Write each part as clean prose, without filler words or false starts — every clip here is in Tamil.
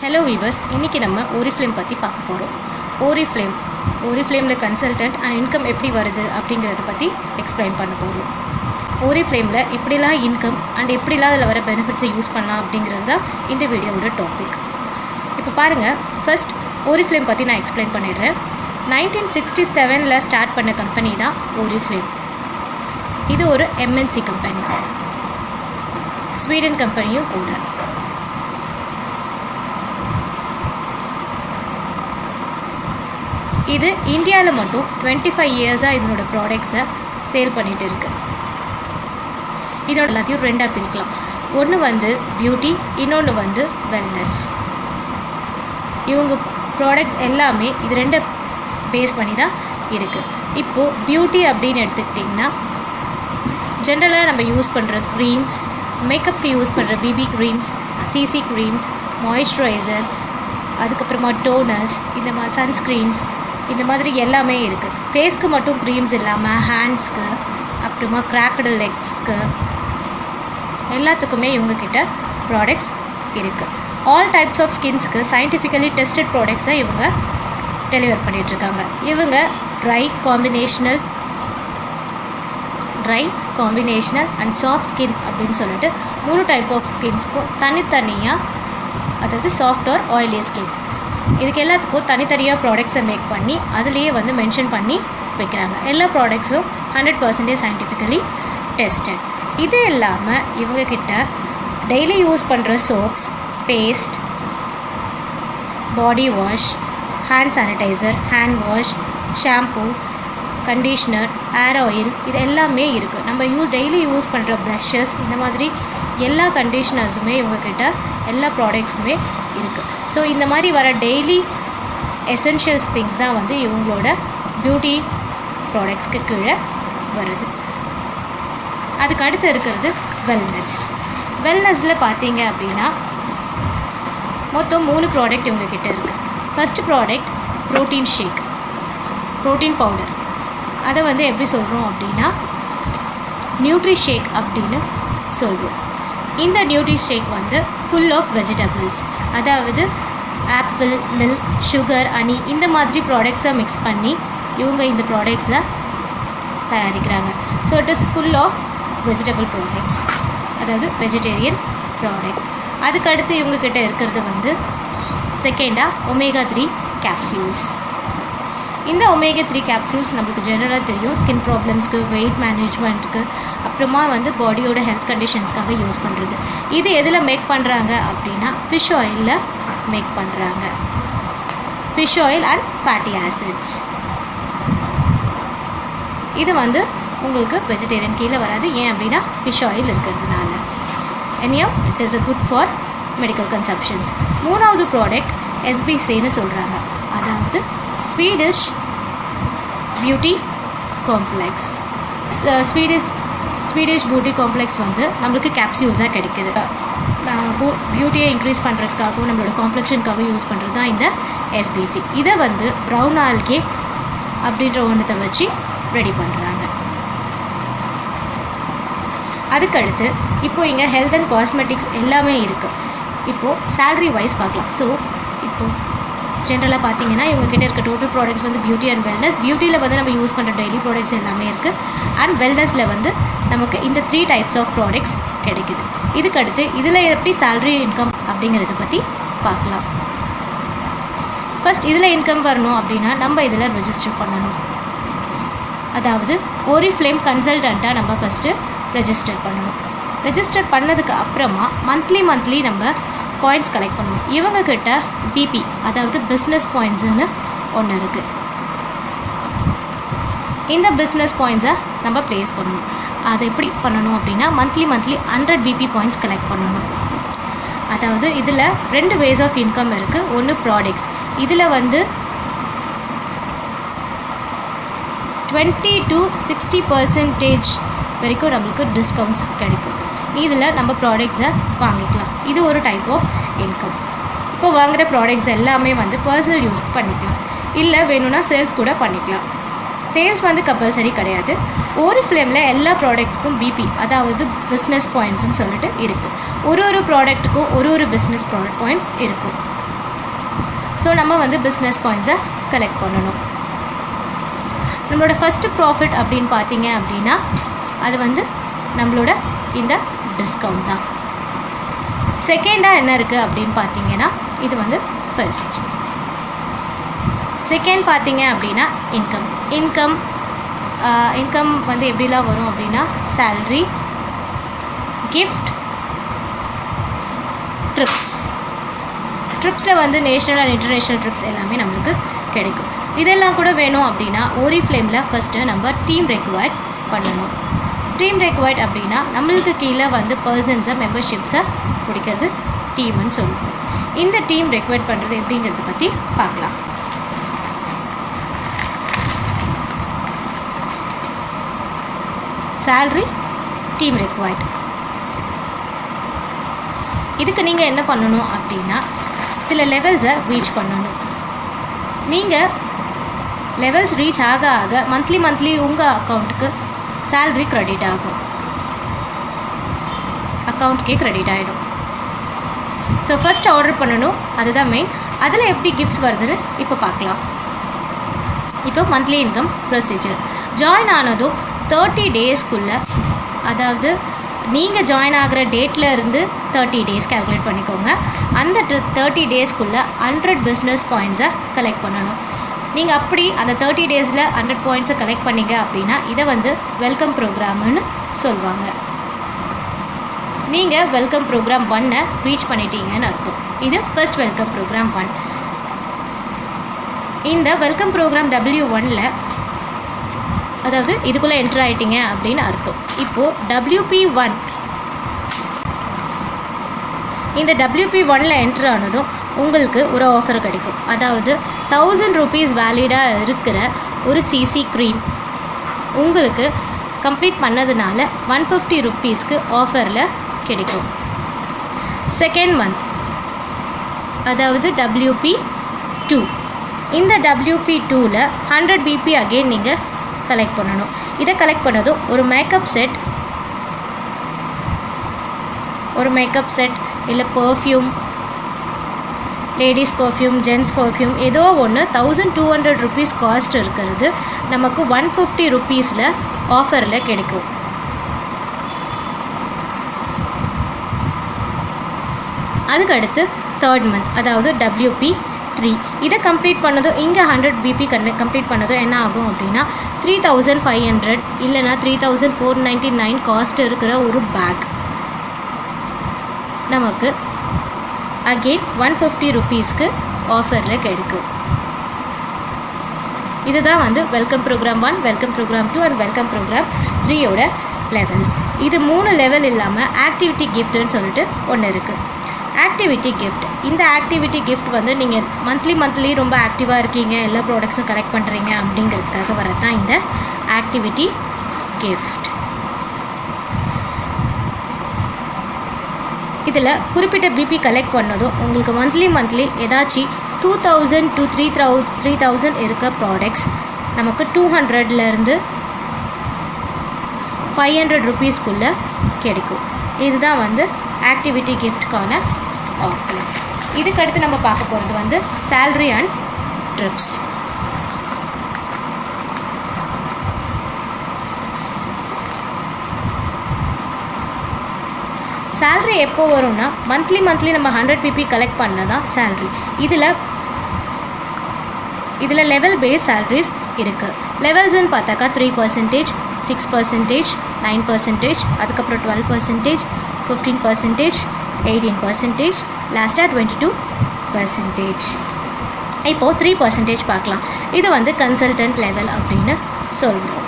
ஹலோ வீவர்ஸ், இன்றைக்கி நம்ம ஓரிஃப்ளேம் பற்றி பார்க்க போகிறோம். ஓரிஃப்ளேமில் கன்சல்டன்ட் அண்ட் இன்கம் எப்படி வருது அப்படிங்கிறத பற்றி எக்ஸ்பிளைன் பண்ண போகிறோம். ஓரிஃப்ளேமில் எப்படிலாம் இன்கம் அண்ட் எப்படிலாம் அதில் வர பெனிஃபிட்ஸை யூஸ் பண்ணலாம் அப்படிங்கிறது தான் இந்த வீடியோவோட டாபிக். இப்போ பாருங்கள், ஃபர்ஸ்ட் ஓரிஃப்ளேம் பற்றி நான் எக்ஸ்பிளைன் பண்ணிடுறேன். 1967 ஸ்டார்ட் பண்ண கம்பெனி தான் ஓரிஃப்ளேம். இது ஒரு MNC கம்பெனி, ஸ்வீடன் கம்பெனியும் கூட. இது இந்தியாவில் மட்டும் 25 இயர்ஸாக இதனோட ப்ராடக்ட்ஸை சேல் பண்ணிகிட்டு இருக்கு. இதோட எல்லாத்தையும் ரெண்டாக பிரிக்கலாம். ஒன்று வந்து பியூட்டி, இன்னொன்று வந்து வெல்னஸ். இவங்க ப்ராடக்ட்ஸ் எல்லாமே இது ரெண்டை பேஸ் பண்ணி தான் இருக்குது. இப்போது பியூட்டி அப்படின்னு எடுத்துக்கிட்டிங்கன்னா, ஜென்ரலாக நம்ம யூஸ் பண்ணுற க்ரீம்ஸ், மேக்கப்புக்கு யூஸ் பண்ணுற BB creams, CC creams, moisturizer, அதுக்கப்புறமா டோனர்ஸ், இந்த மாதிரி சன்ஸ்க்ரீன்ஸ், இந்த மாதிரி எல்லாமே இருக்குது. ஃபேஸ்க்கு மட்டும் க்ரீம்ஸ் இல்லாமல் ஹேண்ட்ஸ்க்கு, அப்புறமா கிராக்கடு லெக்ஸ்க்கு, எல்லாத்துக்குமே இவங்கக்கிட்ட ப்ராடக்ட்ஸ் இருக்குது. ஆல் டைப்ஸ் ஆஃப் ஸ்கின்ஸ்க்கு சயின்டிஃபிக்கலி டெஸ்டட் ப்ராடக்ட்ஸை இவங்க டெலிவர் பண்ணிகிட்ருக்காங்க. இவங்க dry combinational and soft skin அப்படின்னு சொல்லிட்டு 3 டைப் ஆஃப் ஸ்கின்ஸ்க்கும் தனித்தனியாக, அதாவது சாஃப்ட் ஆர் ஆயிலி ஸ்கின், இதுக்கு எல்லாத்துக்கும் தனித்தனியாக ப்ராடக்ட்ஸை மேக் பண்ணி அதுலேயே வந்து மென்ஷன் பண்ணி வைக்கிறாங்க. எல்லா ப்ராடக்ட்ஸும் 100% சயின்டிஃபிக்கலி டெஸ்டட். இது இல்லாமல் இவங்கக்கிட்ட டெய்லி யூஸ் பண்ணுற soaps, paste, body wash, hand sanitizer, hand wash, shampoo, conditioner, hair oil, இது எல்லாமே இருக்குது. நம்ம டெய்லி யூஸ் பண்ணுற ப்ரஷஸ், இந்த மாதிரி எல்லா கண்டிஷ்னர்ஸுமே இவங்கக்கிட்ட எல்லா ப்ராடக்ட்ஸுமே இருக்குது. ஸோ இந்த மாதிரி வர டெய்லி எசென்ஷியல்ஸ் திங்ஸ் தான் வந்து இவங்களோட பியூட்டி ப்ராடக்ட்ஸ்க்கு கீழே வருது. அதுக்கு அடுத்து இருக்கிறது வெல்னஸில் பார்த்தீங்க அப்படின்னா மொத்தம் 3 ப்ராடக்ட் இவங்கக்கிட்ட இருக்குது. First product protein shake, protein powder. அதை வந்து எப்படி சொல்கிறோம் அப்படின்னா நியூட்ரி ஷேக் அப்படின்னு சொல்கிறோம். இந்த நியூட்ரி ஷேக் வந்து ஃபுல் ஆஃப் வெஜிடபிள்ஸ், அதாவது ஆப்பிள், மில்க், சுகர், ஹனி, இந்த மாதிரி ப்ராடக்ட்ஸை மிக்ஸ் பண்ணி இவங்க இந்த ப்ராடக்ட்ஸை தயாரிக்கிறாங்க. So it is full of vegetable products, அதாவது வெஜிடேரியன் ப்ராடக்ட். அதுக்கடுத்து இவங்கக்கிட்ட இருக்கிறது வந்து செகண்டாக ஒமேகா 3 கேப்சூல்ஸ். இந்த ஒமேகா 3 கேப்சூல்ஸ் நம்மளுக்கு ஜெனரலாக தெரியும், ஸ்கின் ப்ராப்ளம்ஸ்க்கு, வெயிட் மேனேஜ்மெண்ட்டுக்கு, அப்புறமா வந்து பாடியோட ஹெல்த் கண்டிஷன்ஸ்க்காக யூஸ் பண்ணுறது. இது எதில் மேக் பண்ணுறாங்க அப்படின்னா ஃபிஷ் ஆயிலில் மேக் பண்ணுறாங்க. Fish oil and fatty acids. இது வந்து உங்களுக்கு வெஜிடேரியன் கீழே வராது. ஏன் அப்படின்னா ஃபிஷ் ஆயில் இருக்கிறதுனால. Anyhow it is good for medical consumptions. 3வது ப்ராடக்ட் SBCன்னு சொல்கிறாங்க, அதாவது Swedish beauty complex. Swedish beauty complex வந்து நம்மளுக்கு கேப்சியூல்ஸாக கிடைக்கிது. பியூட்டியை இன்க்ரீஸ் பண்ணுறதுக்காகவும் நம்மளோட காம்ப்ளெக்ஷனுக்காகவும் யூஸ் பண்ணுறது தான் இந்த SBC. இதை வந்து ப்ரௌன் ஆல்கே அப்படின்ற ஒன்றத்தை வச்சு ரெடி பண்ணுறாங்க. அதுக்கடுத்து இப்போது இங்கே ஹெல்த் அண்ட் காஸ்மெட்டிக்ஸ் எல்லாமே இருக்குது. இப்போது சேலரி வைஸ் பார்க்கலாம். ஸோ இப்போது ஜென்ரலாக பார்த்தீங்கன்னா இவங்ககிட்ட இருக்க டோட்டல் ப்ராடக்ட்ஸ் வந்து பியூட்டி அண்ட் வெல்னஸ். பியூட்டியில் வந்து நம்ம யூஸ் பண்ணுற டெய்லி ப்ராடக்ட்ஸ் எல்லாமே இருக்குது. அண்ட் வெல்னஸில் வந்து நமக்கு இந்த 3 டைப்ஸ் ஆஃப் ப்ராடக்ட்ஸ் கிடைக்குது. இதுக்கடுத்து இதில் எப்படி சேலரி இன்கம் அப்படிங்கிறத பற்றி பார்க்கலாம். ஃபஸ்ட் இதில் இன்கம் வரணும் அப்படின்னா நம்ம இதில் ரெஜிஸ்டர் பண்ணணும். அதாவது ஓரிஃப்ளேம் கன்சல்டண்ட்டாக நம்ம ஃபஸ்ட்டு ரெஜிஸ்டர் பண்ணணும். ரெஜிஸ்டர் பண்ணதுக்கு அப்புறமா மந்த்லி நம்ம பாயிண்ட்ஸ் கலெக்ட் பண்ணணும். இவங்கக்கிட்ட பிபி, அதாவது பிஸ்னஸ் பாயிண்ட்ஸுன்னு ஒன்று இருக்குது. இந்த பிஸ்னஸ் பாயிண்ட்ஸை நம்ம ப்ளேஸ் பண்ணணும். அதை எப்படி பண்ணணும் அப்படின்னா மந்த்லி 100 பிபி பாயிண்ட்ஸ் கலெக்ட் பண்ணணும். அதாவது இதில் 2 வேஸ் ஆஃப் இன்கம் இருக்குது. ஒன்று ப்ராடக்ட்ஸ், இதில் வந்து 20 to 60% வரைக்கும் நம்மளுக்கு டிஸ்கவுண்ட்ஸ் கிடைக்கும். இதில் நம்ம ப்ராடக்ட்ஸை வாங்கிக்கலாம். இது ஒரு டைப் ஆஃப் இன்கம். இப்போ வாங்குகிற ப்ராடக்ட்ஸ் எல்லாமே வந்து பர்சனல் யூஸ்க்கு பண்ணிக்கலாம், இல்லை வேணும்னா சேல்ஸ் கூட பண்ணிக்கலாம். சேல்ஸ் வந்து கம்பல்சரி கிடையாது. ஓரிஃப்ளேமில் எல்லா ப்ராடக்ட்ஸ்க்கும் பிபி, அதாவது பிஸ்னஸ் பாயிண்ட்ஸ்ன்னு சொல்லிட்டு இருக்குது. ஒரு ப்ராடக்ட்டுக்கும் ஒரு பிஸ்னஸ் பாயிண்ட்ஸ் இருக்கும். ஸோ நம்ம வந்து பிஸ்னஸ் பாயிண்ட்ஸை கலெக்ட் பண்ணணும். நம்மளோட ஃபஸ்ட்டு ப்ராஃபிட் அப்படின்னு பார்த்தீங்க அப்படின்னா அது வந்து நம்மளோட இந்த டிஸ்கவுண்ட் தான். செகண்டாக என்ன இருக்குது அப்படின்னு பார்த்தீங்கன்னா இது வந்து ஃபர்ஸ்ட். செகண்ட் பார்த்தீங்க அப்படின்னா இன்கம் வந்து எப்படிலாம் வரும் அப்படின்னா சேல்ரி, கிஃப்ட், ட்ரிப்ஸில் வந்து நேஷ்னல் அண்ட் இன்டர்நேஷ்னல் ட்ரிப்ஸ் எல்லாமே நம்மளுக்கு கிடைக்கும். இதெல்லாம் கூட வேணும் அப்படின்னா ஓரிஃப்ளேமில் ஃபஸ்ட்டு நம்ம டீம் ரெக்வயர்ட் பண்ணணும். டீம் ரெக்வயர்ட் அப்படின்னா நம்மளுக்கு கீழே வந்து பர்சன்ஸை மெம்பர்ஷிப்ஸை பிடிக்கிறது டீம்னு சொல்லுவோம். இந்த டீம் ரெக்வயர்ட் பண்ணுறது எப்படிங்கிறத பற்றி பார்க்கலாம். salary, team required. இதுக்கு நீங்கள் என்ன பண்ணணும் அப்படின்னா சில லெவல்ஸை ரீச் பண்ணணும். நீங்கள் லெவல்ஸ் ரீச் ஆக மந்த்லி உங்கள் அக்கௌண்ட்டுக்கு சேல்ரி க்ரெடிட் ஆகும், அக்கௌண்ட்டுக்கே க்ரெடிட் ஆகிடும். ஸோ ஃபஸ்ட் ஆர்டர் பண்ணணும், அதுதான் மெயின். அதில் எப்படி கிஃப்ட்ஸ் வருதுன்னு இப்போ பார்க்கலாம். இப்போ மந்த்லி இன்கம் ப்ரொசீஜர் ஜாயின் ஆனதும் 30 டேஸ்க்குள்ளே, அதாவது நீங்கள் ஜாயின் ஆகிற டேட்டில் இருந்து 30 டேஸ் கேல்குலேட் பண்ணிக்கோங்க. அந்த 30 டேஸ்க்குள்ளே 100 பிஸ்னஸ் பாயிண்ட்ஸை கலெக்ட் பண்ணணும். நீங்கள் அப்படி அந்த 30 டேஸில் 100 பாயிண்ட்ஸை கலெக்ட் பண்ணிங்க அப்படின்னா இதை வந்து வெல்கம் ப்ரோக்ராம்னு சொல்லுவாங்க. நீங்கள் வெல்கம் ப்ரோக்ராம் 1 ரீச் பண்ணிட்டீங்கன்னு அர்த்தம். இது ஃபர்ஸ்ட் வெல்கம் ப்ரோக்ராம் 1. இந்த வெல்கம் ப்ரோக்ராம் W1ல், அதாவது இதுக்குள்ளே என்ட்ரு ஆகிட்டீங்க அப்படின்னு அர்த்தம். இப்போது WP1, இந்த WP1ல் என்ட்ரு ஆனதும் உங்களுக்கு ஒரு ஆஃபர் கிடைக்கும். அதாவது 1000 rupees வேலிடாக இருக்கிற ஒரு CC க்ரீம் உங்களுக்கு கம்ப்ளீட் பண்ணதுனால 150 rupeesக்கு ஆஃபரில் கிடைக்கும். செகண்ட் மந்த், அதாவது WP2, இந்த WP2ல் 100 BP அகெயின் நீங்கள் கலெக்ட் பண்ணணும். இதை கலெக்ட் பண்ணதும் ஒரு மேக்கப் செட் இல்லை perfume, ladies perfume, gents perfume, ஏதோ ஒன்று 1200 rupees காஸ்ட் இருக்கிறது நமக்கு 150 rupeesல ஆஃபரில் கிடைக்கும். அதுக்கடுத்து தேர்ட் மந்த், அதாவது WP3, இதை கம்ப்ளீட் பண்ணதும் இங்கே 100 BP கம்ப்ளீட் பண்ணதும் என்ன ஆகும் அப்படின்னா 3500 இல்லைனா 3499 காஸ்ட் இருக்கிற ஒரு பேக் நமக்கு அகெயின் 150 rupeesக்கு ஆஃபரில் கிடைக்கும். இதுதான் வந்து welcome programme 1, welcome programme 2 and welcome programme 3யோட லெவல்ஸ். இது 3 லெவல் இல்லாமல் ஆக்டிவிட்டி கிஃப்ட்னு சொல்லிட்டு ஒன்று இருக்குது. ஆக்டிவிட்டி கிஃப்ட், இந்த ஆக்டிவிட்டி கிஃப்ட் வந்து நீங்கள் மந்த்லி ரொம்ப ஆக்டிவாக இருக்கீங்க, எல்லா ப்ராடக்ட்ஸும் கலெக்ட் பண்ணுறீங்க அப்படிங்கிறதுக்காக வரது தான் இந்த ஆக்டிவிட்டி கிஃப்ட். இதில் குறிப்பிட்ட பிபி கலெக்ட் பண்ணதும் உங்களுக்கு மந்த்லி ஏதாச்சும் 2000 to 3000 இருக்க ப்ராடக்ட்ஸ் நமக்கு 200லேருந்து 500 rupeesக்குள்ளே கிடைக்கும். இதுதான் வந்து ஆக்டிவிட்டி கிஃப்ட்கான ஆஃபர்ஸ். இதுக்கடுத்து நம்ம பார்க்க போகிறது வந்து சேல்ரி அண்ட் ட்ரிப்ஸ். சேல்ரி எப்போ வரும்னா மந்த்லி நம்ம 100 BP கலெக்ட் பண்ண தான் சேல்ரி. இதில் லெவல் பேஸ் சேல்ரிஸ் இருக்குது. லெவல்ஸ்ன்னு பார்த்தாக்கா 3%, 6%, 9%, அதுக்கப்புறம் 12%, 15%, 18%, லாஸ்ட்டாக 22%. இப்போது 3% பார்க்கலாம். இது வந்து கன்சல்டன்ட் லெவல் அப்படின்னு சொல்கிறோம்.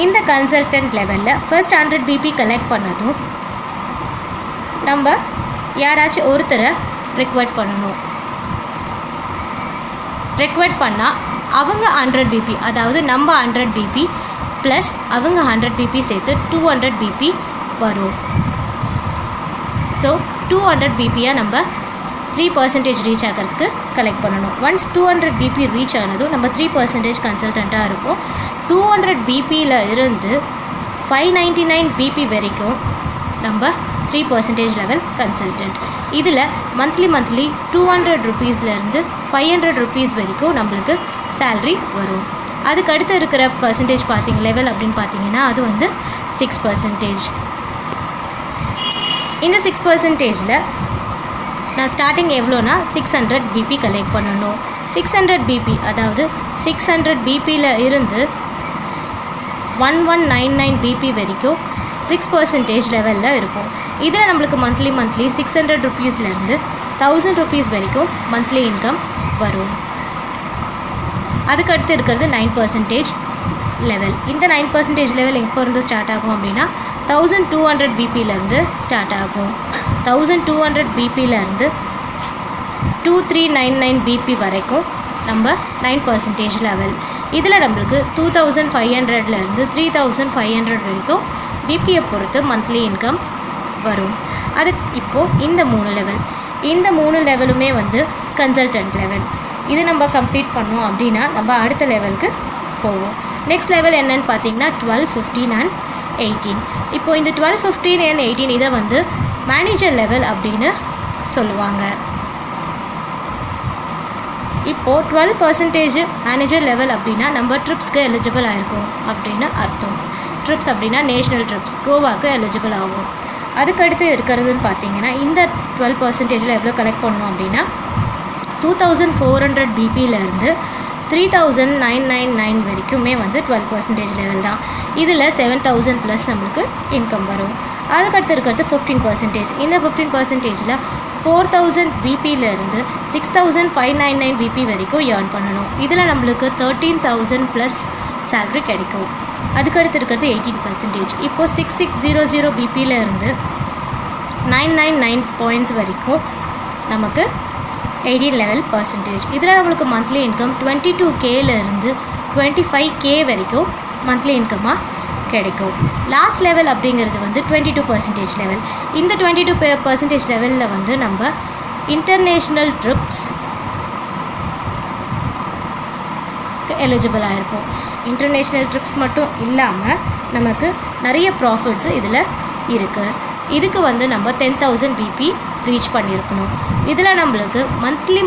இந்த கன்சல்டன்ட் லெவலில் ஃபர்ஸ்ட் 100 BP கலெக்ட் பண்ணதும் நம்ம யாராச்சும் ஒருத்தரை ரெக்வெஸ்ட் பண்ணணும். ரெக்வெஸ்ட் பண்ணால் அவங்க 100 BP, அதாவது நம்ம 100 BP ப்ளஸ் அவங்க 100 BP சேர்த்து 200 BP வரும். ஸோ 200 BPயாக நம்ம 3% ரீச் ஆகிறதுக்கு கலெக்ட் பண்ணணும். ஒன்ஸ் 200 BP ரீச் ஆனதும் நம்ம 3% கன்சல்டண்ட்டாக இருப்போம். 200 BPயில் இருந்து 599 BP வரைக்கும் நம்ம 3% லெவல் கன்சல்டன்ட். இதில் மந்த்லி 200 ருபீஸ்லேருந்து 500 ருபீஸ் வரைக்கும் நம்மளுக்கு சேல்ரி வரும். அதுக்கு அடுத்து இருக்கிற பர்சன்டேஜ் லெவல் அப்படின்னு பார்த்தீங்கன்னா அது வந்து 6%. இந்த 6%ல் நான் ஸ்டார்டிங் எவ்வளோனா 600 பிபி கலெக்ட் பண்ணணும். 600 பிபி அதாவது 600 பிபியில் இருந்து 1199 பிபி வரைக்கும் 6% லெவலில் இருக்கும். இதில் நம்மளுக்கு மந்த்லி 600 ருபீஸ்லேருந்து 1000 ருபீஸ் வரைக்கும் மந்த்லி இன்கம் வரும். அதுக்கடுத்து இருக்கிறது 9% லெவல். இந்த 9% லெவல் எப்போ இருந்து ஸ்டார்ட் ஆகும் அப்படின்னா 1200 பிபியிலேருந்து ஸ்டார்ட் ஆகும். 1200 பிபியிலேருந்து 2399 பிபி வரைக்கும் நம்ம 9% லெவல். இதில் நம்மளுக்கு 2500லேருந்து 3500 வரைக்கும் பிபியை பொறுத்து மந்த்லி இன்கம் வரும். அது இப்போது இந்த 3 லெவலுமே வந்து கன்சல்டன்ட் லெவல். இது நம்ம கம்ப்ளீட் பண்ணோம் அப்படின்னா நம்ம அடுத்த லெவலுக்கு போவோம். நெக்ஸ்ட் லெவல் என்னன்னு பார்த்தீங்கன்னா 12, 15 and 18. இப்போது இந்த 12, 15 and 18 இதை வந்து மேனேஜர் லெவல் அப்படின்னு சொல்லுவாங்க. இப்போது 12% மேனேஜர் லெவல் அப்படின்னா நம்ம ட்ரிப்ஸ்க்கு எலிஜிபிள் ஆகிருக்கும் அப்படின்னு அர்த்தம். ட்ரிப்ஸ் அப்படின்னா நேஷ்னல் ட்ரிப்ஸ், கோவாவுக்கு எலிஜிபிள் ஆகும். அதுக்கடுத்து இருக்கிறதுன்னு பார்த்தீங்கன்னா இந்த 12%ல் எவ்வளோ கலெக்ட் பண்ணோம் அப்படின்னா 2400 பிபியிலேருந்து 3999 வரைக்குமே வந்து 12% லெவல் தான். இதில் 7000 ப்ளஸ் நம்மளுக்கு இன்கம் வரும். அதுக்கடுத்து இருக்கிறது 15%. இந்த 15%ல் 4000 பிபியிலேருந்து 6599 பிபி வரைக்கும் ஏர்ன் பண்ணணும். இதில் நம்மளுக்கு 13000 ப்ளஸ் சேல்ரி கிடைக்கும். அதுக்கடுத்து இருக்கிறது 18%. இப்போது 6600 பிபியிலேருந்து 999 பாயிண்ட்ஸ் வரைக்கும் நமக்கு 18 லெவல் பர்சன்டேஜ். இதில் நம்மளுக்கு மந்த்லி இன்கம் 22Kலேருந்து 25K வரைக்கும் மந்த்லி இன்கமாக கிடைக்கும். லாஸ்ட் லெவல் அப்படிங்கிறது வந்து 22% லெவல். இந்த 22% லெவலில் வந்து நம்ம இன்டர்நேஷ்னல் ட்ரிப்ஸ் எலிஜிபிளாக இருப்போம். இன்டர்நேஷ்னல் ட்ரிப்ஸ் மட்டும் இல்லாமல் நமக்கு நிறைய ப்ராஃபிட்ஸு இதில் இருக்குது. இதுக்கு வந்து நம்ம 10,000 பிபி ரீச் பண்ணியிருக்கணும். இதில் நம்மளுக்கு மந்த்லி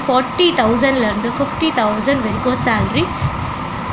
40,000லேருந்து 50,000 வரைக்கும் சேல்ரி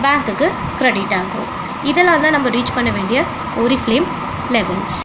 பேங்க்குக்கு க்ரெடிட் ஆகும். இதெல்லாம் தான் நம்ம ரீச் பண்ண வேண்டிய ஓரிஃப்ளேம் லெவல்ஸ்.